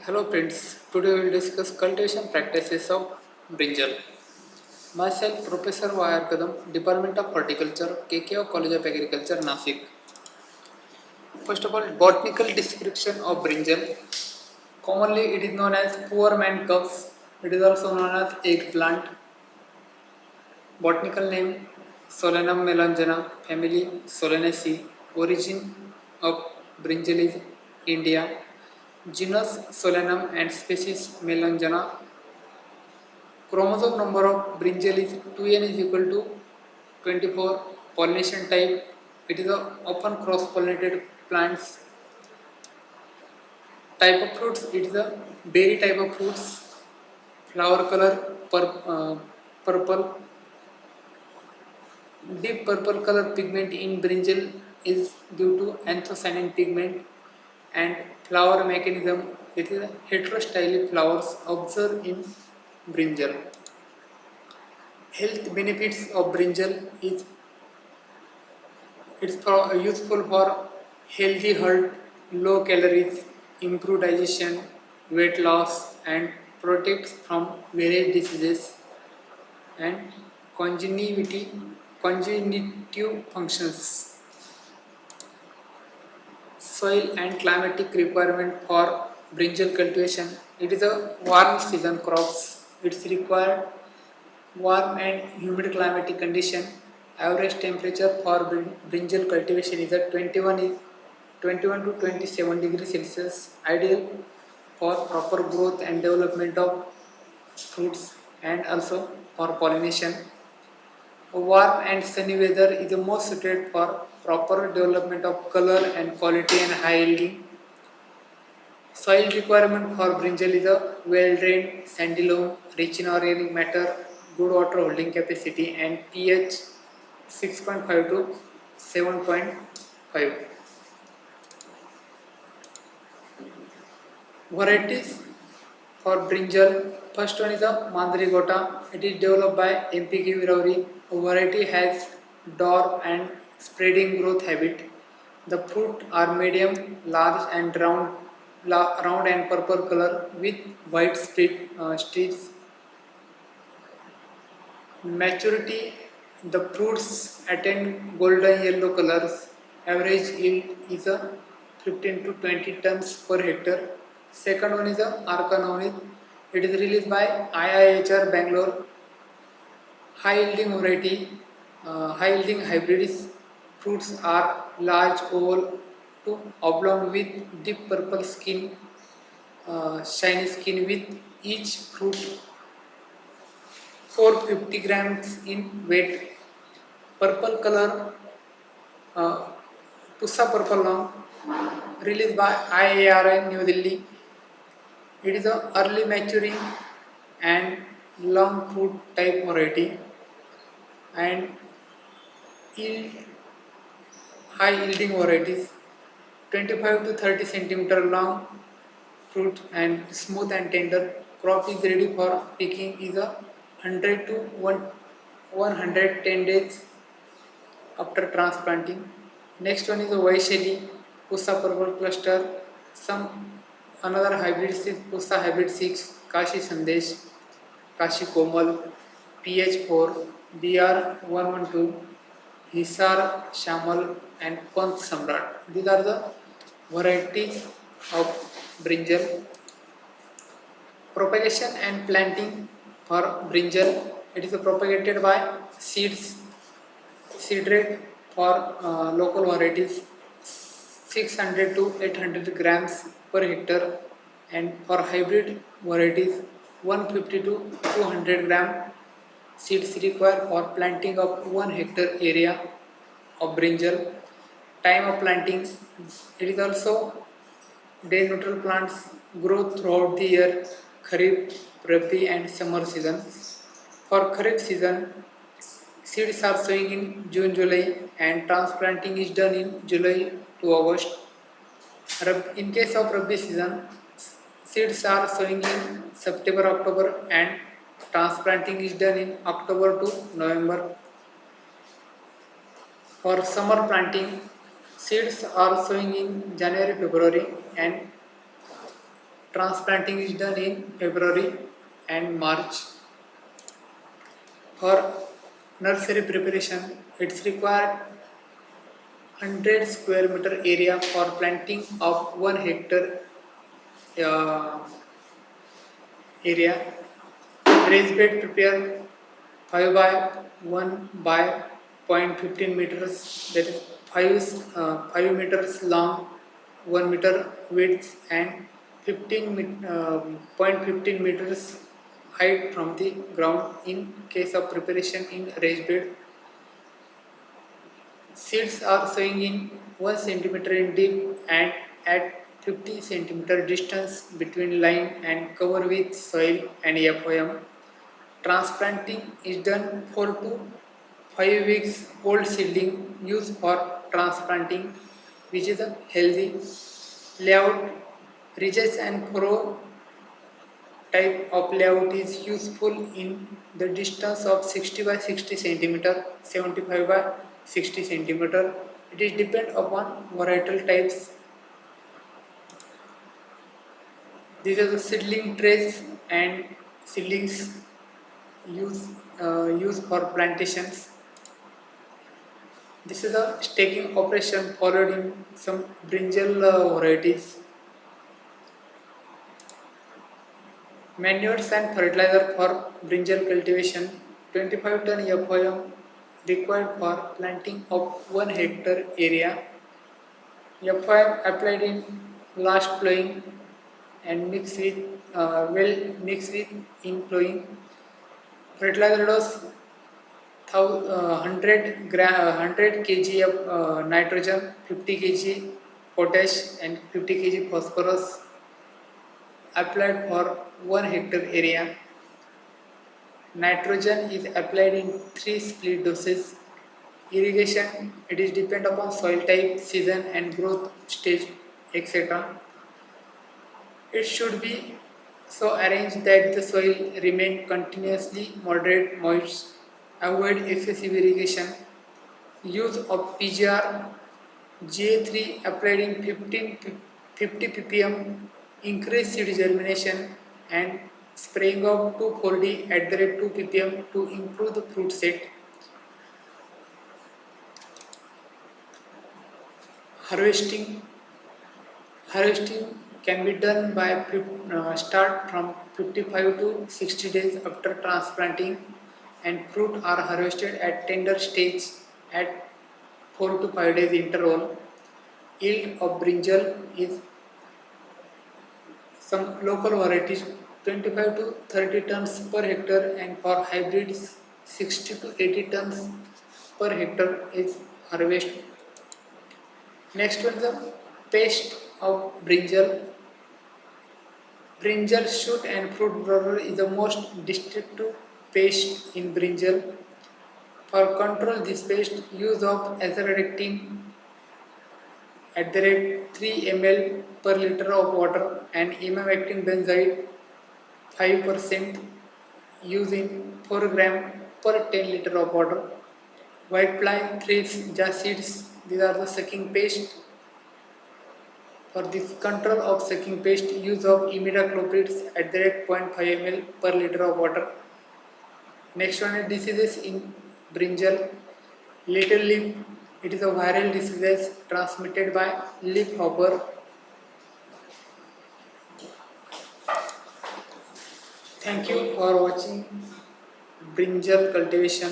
Hello friends, today we will discuss cultivation practices of brinjal. Myself Professor Y.R. Kadam, Department of Horticulture, KKO College of Agriculture, Nasik. First of all, botanical description of brinjal. Commonly it is known as poor man cups. It is also known as eggplant. Botanical name Solanum melongena, family Solanaceae. Origin of brinjal is India. Genus Solanum and species Melongena. Chromosome number of brinjal is 2n is equal to 24. Pollination type, it is a often cross pollinated plants. Type of fruits, it is a berry type of fruits. Flower color purple. Deep purple color pigment in brinjal is due to anthocyanin pigment. And flower mechanism, it is heterostylic flowers observed in brinjal. Health benefits of brinjal is it's useful for healthy heart, low calories, improved digestion, weight loss, and protects from various diseases and congenitivity, congenitive functions. Soil and climatic requirement for brinjal cultivation. It is a warm season crops. It's required warm and humid climatic condition. Average temperature for brinjal cultivation is at 21 to 27 degrees Celsius, ideal for proper growth and development of fruits and also for pollination. Warm and sunny weather is the most suited for proper development of color and quality and high yielding. Soil requirement for brinjal is a well-drained sandy loam, rich in organic matter, good water holding capacity, and pH 6.5 to 7.5. Varieties for brinjal. First one is a Mandrigota. It is developed by MPK Virauri. A variety has dwarf and spreading growth habit. The fruit are medium, large and round and purple color with white streaks. Maturity, the fruits attain golden yellow colors. Average yield is a 15 to 20 tons per hectare. Second one is a Arcanonid. It is released by IIHR Bangalore. High yielding variety, high yielding hybrids. Fruits are large, oval to oblong with deep purple skin, shiny skin with each fruit 450 grams in weight. Purple color, uh, Pusa Purple Long, released by IARI New Delhi. It is a early maturing and long fruit type variety and yield high yielding varieties. 25 to 30 centimeter long fruit and smooth and tender. Crop is ready for picking is a 100 to 110 days after transplanting. Next one is a Vaishali, Pusa Purple Cluster. Some another hybrid is Pusa Hybrid 6, Kashi Sandesh, Kashi Komal, PH4, BR112, Hisar Shamal, and Pant Samrat. These are the varieties of brinjal. Propagation and planting for brinjal. It is propagated by seeds. Seed rate for local varieties 600 to 800 grams per hectare, and for hybrid varieties 150 to 200 gram. Seeds required for planting of 1 hectare area of brinjal. Time of planting, it is also day neutral plants grow throughout the year, Kharif, Rabi and summer season. For Kharif season, seeds are sowing in June, July and transplanting is done in July to August. In case of Rabi season, seeds are sowing in September, October and transplanting is done in October to November. For summer planting, seeds are sowing in January, February and Transplanting is done in February and March. For nursery preparation, it's required 100 square meter area for planting of 1 hectare uh, area. Raised bed prepare 5 by 1 by 0.15 meters, that is 5 meters long, 1 meter width, and 0.15 meters height from the ground in case of preparation in raised bed. Seeds are sowing in 1 centimeter in deep and at 50 centimeter distance between line and cover with soil and FOM. Transplanting is done 4 to 5 weeks old seedling used for transplanting, which is a healthy layout. Ridges and furrow type of layout is useful in the distance of 60 by 60 centimeter, 75 by 60 centimeter. It is depend upon varietal types. These are the seedling trays and seedlings used for plantations. This is a staking operation followed in some brinjal varieties. Manures and fertilizer for brinjal cultivation. 25 ton FOM required for planting of 1 hectare area. FOM applied in last plowing and mixed with in plowing. Fertilizer dose 100 kg of nitrogen, 50 kg potash, and 50 kg phosphorus applied for 1 hectare area. Nitrogen is applied in 3 split doses. Irrigation, it is depend upon soil type, season and growth stage, etc. It should be so arranged that the soil remain continuously moderate moist. Avoid excessive irrigation. Use of PGR GA3 applied in 50 ppm increase seed germination, and spraying of 2,4-D at the rate 2 ppm to improve the fruit set. Harvesting. Harvesting can be done by start from 55 to 60 days after transplanting, and fruit are harvested at tender stage at 4 to 5 days interval. Yield of brinjal is some local varieties 25 to 30 tons per hectare, and for hybrids 60 to 80 tons per hectare is harvested. Next one is the pest of brinjal. Brinjal shoot and fruit borer is the most destructive pest in brinjal. For control this pest, use of azadirachtin at the rate 3 ml per liter of water and imamectin benzoate 5% used in 4 gram per 10 liter of water. Whitefly, thrips, jacids, these are the sucking pest. For this control of sucking pest, use of imidacloprids at the rate 0.5 ml per liter of water. Next one is diseases in brinjal. Little leaf, it is a viral disease transmitted by leaf hopper. Thank you for watching brinjal cultivation.